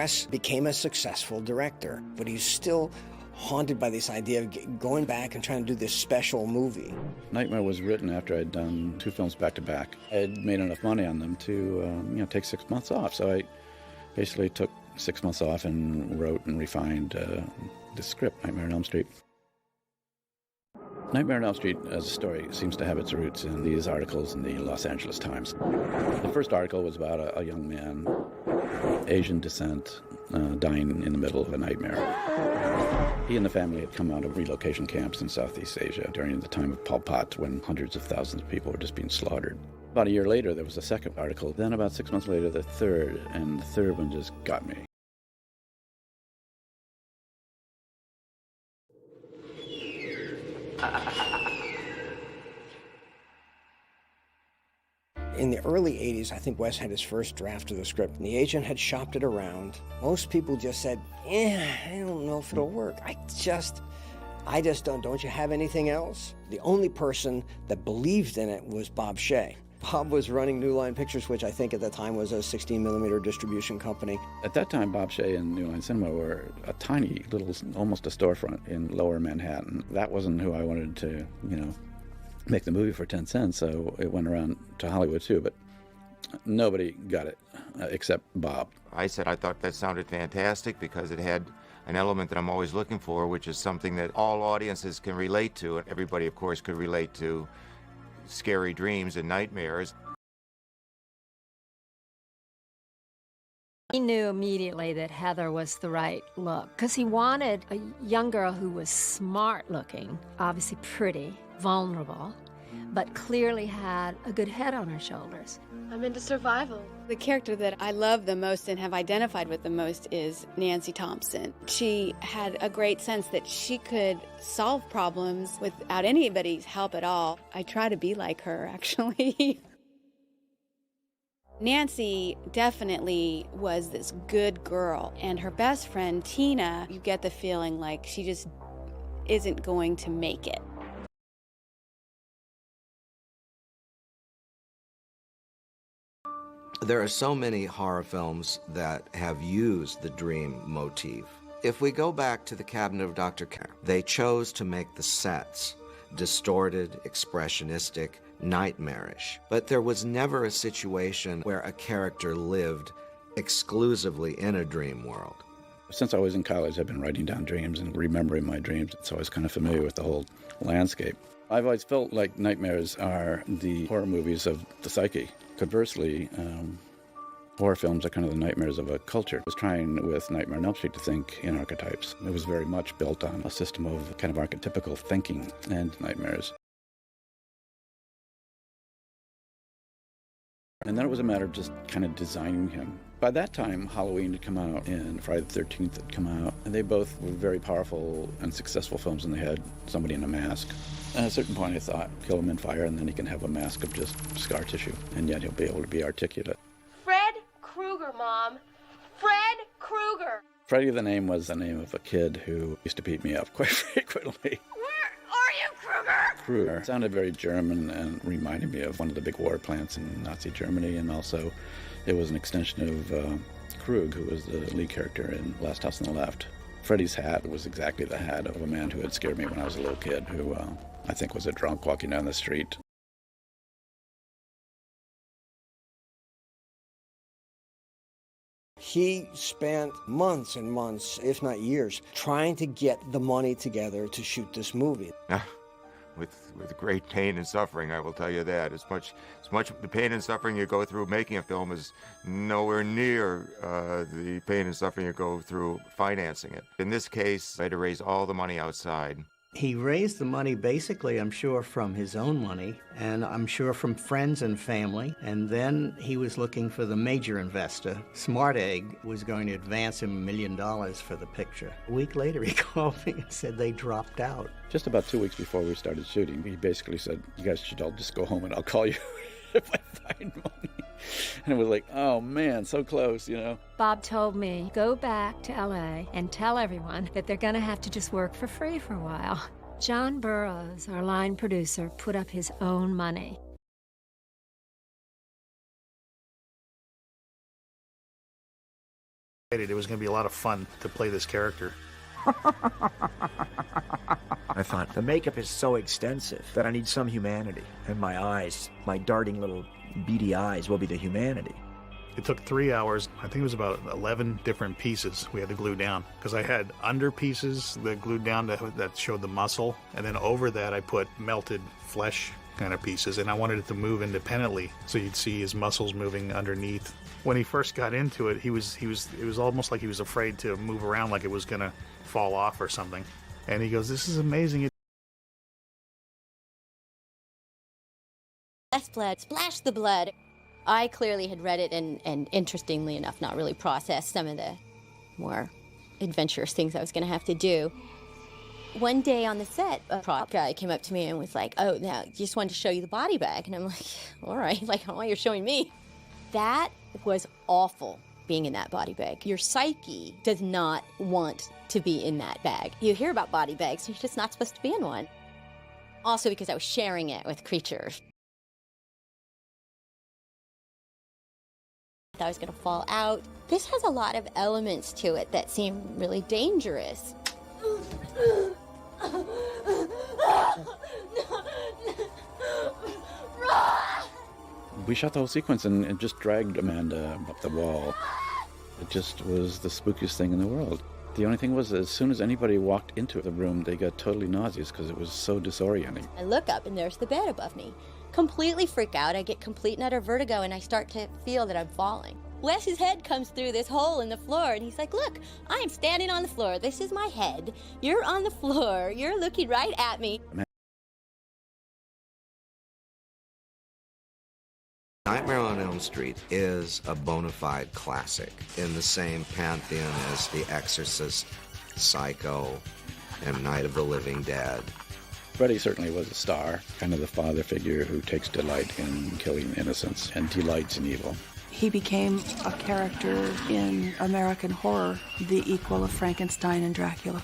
Wes became a successful director, but he's still haunted by this idea of going back and trying to do this special movie. Nightmare was written after I'd done 2 films back to back. I'd made enough money on them to take 6 months off. So I basically took 6 months off and wrote and refined the script, Nightmare on Elm Street. Nightmare on Elm Street as a story seems to have its roots in these articles in the Los Angeles Times. The first article was about a young man, Asian descent, dying in the middle of a nightmare. He and the family had come out of relocation camps in Southeast Asia during the time of Pol Pot, when hundreds of thousands of people were just being slaughtered. About a year later, there was a second article. Then about 6 months later, the third, and the third one just got me. In the early 80s, I think Wes had his first draft of the script, and the agent had shopped it around. Most people just said, I don't know if it'll work. I just don't you have anything else? The only person that believed in it was Bob Shea. Bob was running New Line Pictures, which I think at the time was a 16mm distribution company. At that time, Bob Shea and New Line Cinema were a tiny little, almost a storefront in lower Manhattan. That wasn't who I wanted to, make the movie for 10 cents, so it went around to Hollywood too, but nobody got it except Bob. I said I thought that sounded fantastic because it had an element that I'm always looking for, which is something that all audiences can relate to. And everybody, of course, could relate to scary dreams and nightmares. He knew immediately that Heather was the right look because he wanted a young girl who was smart looking, obviously pretty, vulnerable, but clearly had a good head on her shoulders. I'm into survival. The character that I love the most and have identified with the most is Nancy Thompson. She had a great sense that she could solve problems without anybody's help at all. I try to be like her, actually. Nancy definitely was this good girl, and her best friend, Tina, you get the feeling like she just isn't going to make it. There are so many horror films that have used the dream motif. If we go back to The Cabinet of Dr. Krueger, they chose to make the sets distorted, expressionistic, nightmarish. But there was never a situation where a character lived exclusively in a dream world. Since I was in college, I've been writing down dreams and remembering my dreams, so I was kind of familiar with the whole landscape. I've always felt like nightmares are the horror movies of the psyche. Conversely, horror films are kind of the nightmares of a culture. I was trying with Nightmare on Elm Street to think in archetypes. It was very much built on a system of kind of archetypical thinking and nightmares. And then it was a matter of just kind of designing him. By that time, Halloween had come out and Friday the 13th had come out, and they both were very powerful and successful films, and they had somebody in a mask. And at a certain point I thought, kill him in fire, and then he can have a mask of just scar tissue, and yet he'll be able to be articulate. Fred Krueger, Mom. Fred Krueger. Freddy, the name, was the name of a kid who used to beat me up quite frequently. Krueger sounded very German and reminded me of one of the big war plants in Nazi Germany, and also it was an extension of Krug, who was the lead character in Last House on the Left. Freddy's hat was exactly the hat of a man who had scared me when I was a little kid, who I think was a drunk walking down the street. He spent months and months, if not years, trying to get the money together to shoot this movie. With great pain and suffering, I will tell you that. As much the pain and suffering you go through making a film is nowhere near the pain and suffering you go through financing it. In this case, I had to raise all the money outside. He raised the money basically, I'm sure, from his own money, and I'm sure from friends and family. And then he was looking for the major investor. Smart Egg was going to advance him $1 million for the picture. A week later, he called me and said they dropped out. Just about 2 weeks before we started shooting, he basically said, you guys should all just go home and I'll call you if I find money. And it was like, oh man, so close, you know. Bob told me, go back to LA and tell everyone that they're gonna have to just work for free for a while. John Burroughs, our line producer, put up his own money. It was going to be a lot of fun to play this character. I thought, the makeup is so extensive that I need some humanity. And my eyes, my darting little beady eyes will be the humanity. It took 3 hours. I think it was about 11 different pieces we had to glue down. Because I had under pieces that glued down that showed the muscle. And then over that I put melted flesh kind of pieces. And I wanted it to move independently so you'd see his muscles moving underneath. When he first got into it, it was almost like he was afraid to move around, like it was going to fall off or something. And he goes, "This is amazing." Less blood, splash the blood. I clearly had read it and interestingly enough, not really processed some of the more adventurous things I was going to have to do. One day on the set, a prop guy came up to me and was like, "Oh, now, just wanted to show you the body bag." And I'm like, "All right, like, I don't know why you're showing me." That was awful, being in that body bag. Your psyche does not want to be in that bag. You hear about body bags, you're just not supposed to be in one. Also because I was sharing it with creatures. I thought I was going to fall out. This has a lot of elements to it that seem really dangerous. We shot the whole sequence and just dragged Amanda up the wall. It just was the spookiest thing in the world. The only thing was, as soon as anybody walked into the room, they got totally nauseous because it was so disorienting. I look up and there's the bed above me. Completely freak out. I get complete and utter vertigo and I start to feel that I'm falling. Wes's head comes through this hole in the floor and he's like, "Look, I am standing on the floor. This is my head. You're on the floor. You're looking right at me." Nightmare on Elm Street is a bona fide classic in the same pantheon as The Exorcist, Psycho, and Night of the Living Dead. Freddy certainly was a star, kind of the father figure who takes delight in killing innocents and delights in evil. He became a character in American horror, the equal of Frankenstein and Dracula.